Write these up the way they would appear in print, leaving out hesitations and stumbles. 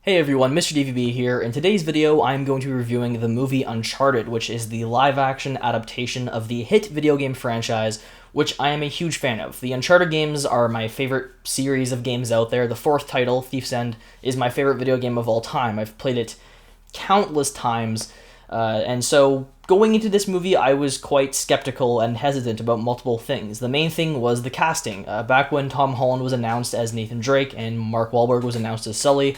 Hey everyone, Mr. DVB here. In today's video, I'm going to be reviewing the movie Uncharted, which is the live-action adaptation of the hit video game franchise, which I am a huge fan of. The Uncharted games are my favorite series of games out there. The fourth title, Thief's End, is my favorite video game of all time. I've played it countless times, and so going into this movie, I was quite skeptical and hesitant about multiple things. The main thing was the casting. Back when Tom Holland was announced as Nathan Drake and Mark Wahlberg was announced as Sully,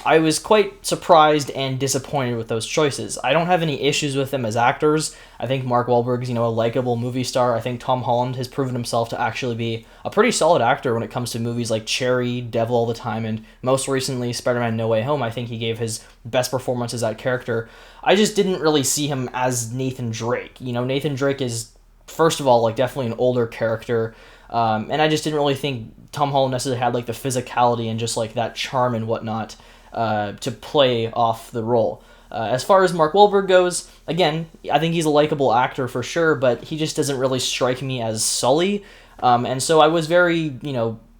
I was quite surprised and disappointed with those choices. I don't have any issues with them as actors. I think Mark Wahlberg's, a likable movie star. I think Tom Holland has proven himself to actually be a pretty solid actor when it comes to movies like Cherry, Devil All the Time, and most recently Spider-Man No Way Home. I think he gave his best performance as that character. I just didn't really see him as Nathan Drake. Nathan Drake is, first of all, definitely an older character, and I just didn't really think Tom Holland necessarily had the physicality and just that charm and whatnot to play off the role. As far as Mark Wahlberg goes, again, I think he's a likable actor for sure, but he just doesn't really strike me as Sully, and so I was very,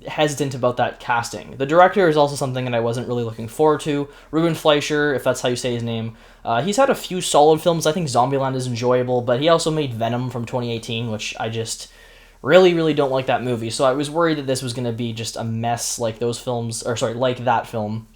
hesitant about that casting. The director is also something that I wasn't really looking forward to. Ruben Fleischer, if that's how you say his name, he's had a few solid films. I think Zombieland is enjoyable, but he also made Venom from 2018, which I just really don't like that movie, so I was worried that this was going to be just a mess like those films, like that film.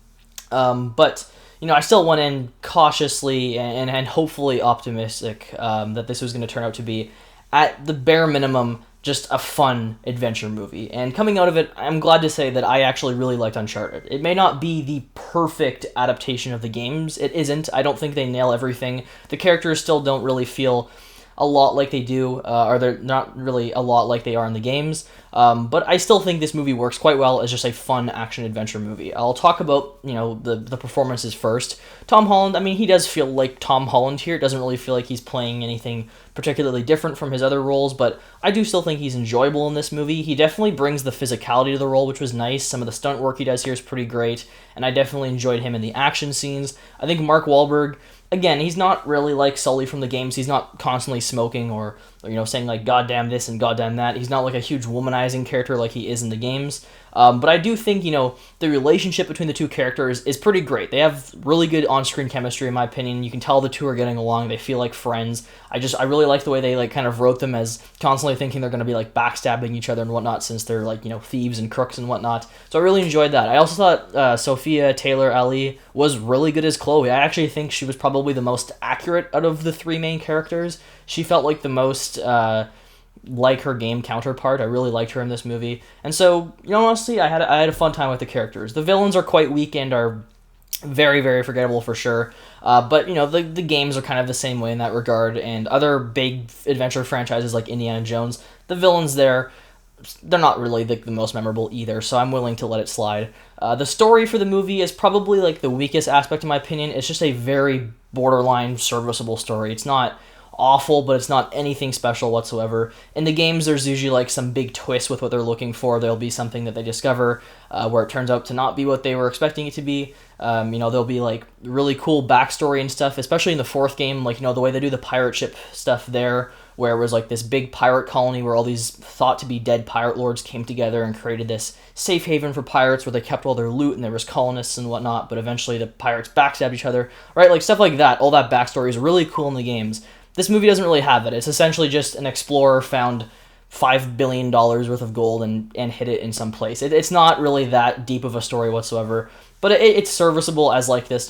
But I still went in cautiously and hopefully optimistic that this was going to turn out to be, at the bare minimum, just a fun adventure movie. And coming out of it, I'm glad to say that I actually really liked Uncharted. It may not be the perfect adaptation of the games. It isn't. I don't think they nail everything. The characters still don't really feel a lot like they do, or they're not really a lot like they are in the games, but I still think this movie works quite well as just a fun action-adventure movie. I'll talk about, the performances first. Tom Holland, he does feel like Tom Holland here. It doesn't really feel like he's playing anything particularly different from his other roles, but I do still think he's enjoyable in this movie. He definitely brings the physicality to the role, which was nice. Some of the stunt work he does here is pretty great, and I definitely enjoyed him in the action scenes. I think Mark Wahlberg, again, he's not really like Sully from the games. He's not constantly smoking or saying goddamn this and goddamn that. He's not a huge womanizing character like he is in the games. But I do think, the relationship between the two characters is pretty great. They have really good on-screen chemistry, in my opinion. You can tell the two are getting along. They feel like friends. I really like the way they kind of wrote them as constantly thinking they're going to be backstabbing each other and whatnot, since they're thieves and crooks and whatnot. So I really enjoyed that. I also thought Sophia Taylor-Ali was really good as Chloe. I actually think she was probably the most accurate out of the three main characters. She felt like the most like her game counterpart. I really liked her in this movie, and so honestly, I had a fun time with the characters. The villains are quite weak and are very forgettable for sure, but the games are kind of the same way in that regard, and other big adventure franchises like Indiana Jones, the villains they're not really the most memorable either, so I'm willing to let it slide. The story for the movie is probably the weakest aspect in my opinion. It's just a very borderline serviceable story. It's not awful, but it's not anything special whatsoever. In the games, there's usually some big twist with what they're looking for. There'll be something that they discover where it turns out to not be what they were expecting it to be. There'll be really cool backstory and stuff, especially in the fourth game, the way they do the pirate ship stuff there, where it was this big pirate colony where all these thought to be dead pirate lords came together and created this safe haven for pirates where they kept all their loot and there was colonists and whatnot, but eventually the pirates backstabbed each other, right? Stuff like that. All that backstory is really cool in the games. This movie doesn't really have it. It's essentially just an explorer found $5 billion worth of gold and hid it in some place. It's not really that deep of a story whatsoever, but it's serviceable as this,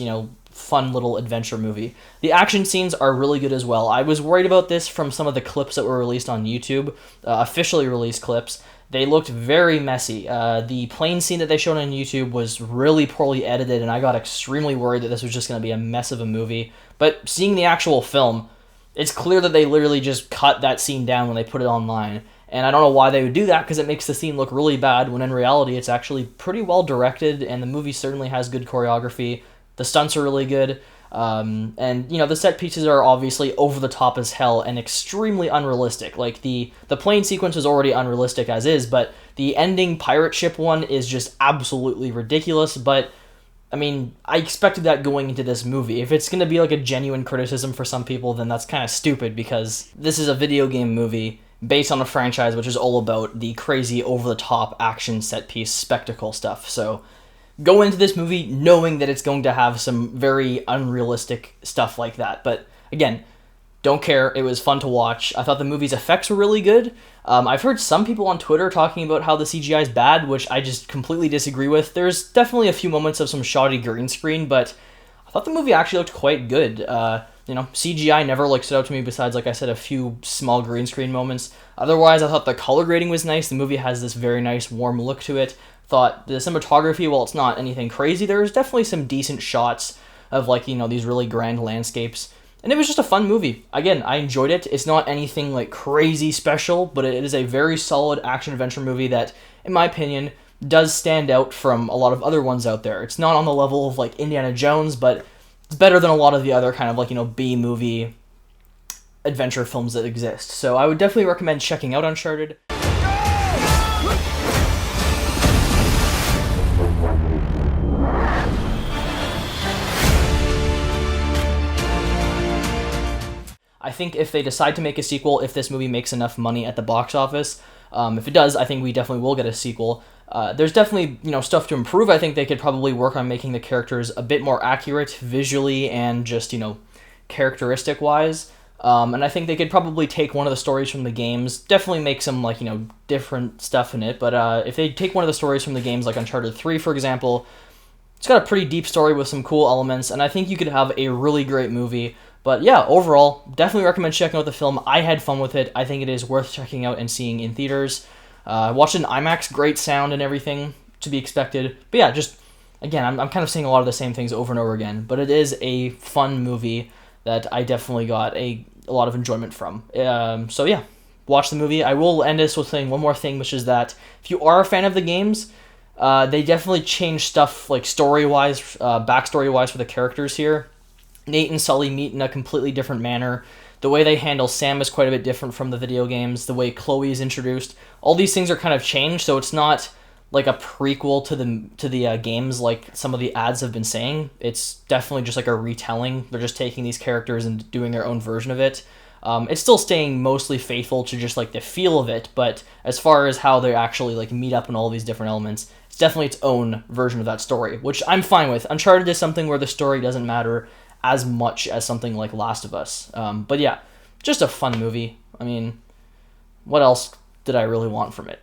fun little adventure movie. The action scenes are really good as well. I was worried about this from some of the clips that were released on YouTube, officially released clips. They looked very messy. The plane scene that they showed on YouTube was really poorly edited, and I got extremely worried that this was just going to be a mess of a movie. But seeing the actual film, it's clear that they literally just cut that scene down when they put it online. And I don't know why they would do that, because it makes the scene look really bad, when in reality it's actually pretty well directed, and the movie certainly has good choreography. The stunts are really good, and the set pieces are obviously over the top as hell and extremely unrealistic. The plane sequence is already unrealistic as is, but the ending pirate ship one is just absolutely ridiculous. But I expected that going into this movie. If it's going to be a genuine criticism for some people, then that's kind of stupid, because this is a video game movie based on a franchise which is all about the crazy over-the-top action set-piece spectacle stuff. So go into this movie knowing that it's going to have some very unrealistic stuff like that. But again, don't care. It was fun to watch. I thought the movie's effects were really good. I've heard some people on Twitter talking about how the CGI is bad, which I just completely disagree with. There's definitely a few moments of some shoddy green screen, but I thought the movie actually looked quite good. CGI never stood out to me besides, like I said, a few small green screen moments. Otherwise, I thought the color grading was nice. The movie has this very nice, warm look to it. Thought the cinematography, while it's not anything crazy, there's definitely some decent shots of, these really grand landscapes. And it was just a fun movie. Again, I enjoyed it. It's not anything crazy special, but it is a very solid action-adventure movie that, in my opinion, does stand out from a lot of other ones out there. It's not on the level of Indiana Jones, but it's better than a lot of the other kind of B-movie adventure films that exist. So I would definitely recommend checking out Uncharted. I think if they decide to make a sequel, if this movie makes enough money at the box office, if it does, I think we definitely will get a sequel. There's definitely, stuff to improve. I think they could probably work on making the characters a bit more accurate visually and just, characteristic-wise. And I think they could probably take one of the stories from the games, definitely make some, different stuff in it. But if they take one of the stories from the games, like Uncharted 3, for example, it's got a pretty deep story with some cool elements, and I think you could have a really great movie. But yeah, overall, definitely recommend checking out the film. I had fun with it. I think it is worth checking out and seeing in theaters. I watched it in IMAX, great sound and everything, to be expected. But yeah, just, again, I'm kind of saying a lot of the same things over and over again, but it is a fun movie that I definitely got a lot of enjoyment from. So yeah, watch the movie. I will end this with saying one more thing, which is that if you are a fan of the games, they definitely change stuff story-wise, backstory-wise for the characters here. Nate and Sully meet in a completely different manner. The way they handle Sam is quite a bit different from the video games. The way Chloe is introduced, all these things are kind of changed, so it's not a prequel to the games like some of the ads have been saying. It's definitely just a retelling. They're just taking these characters and doing their own version of it. It's still staying mostly faithful to just the feel of it, but as far as how they actually meet up in all these different elements, it's definitely its own version of that story, which I'm fine with. Uncharted is something where the story doesn't matter as much as something like Last of Us. But yeah, just a fun movie. I mean, what else did I really want from it?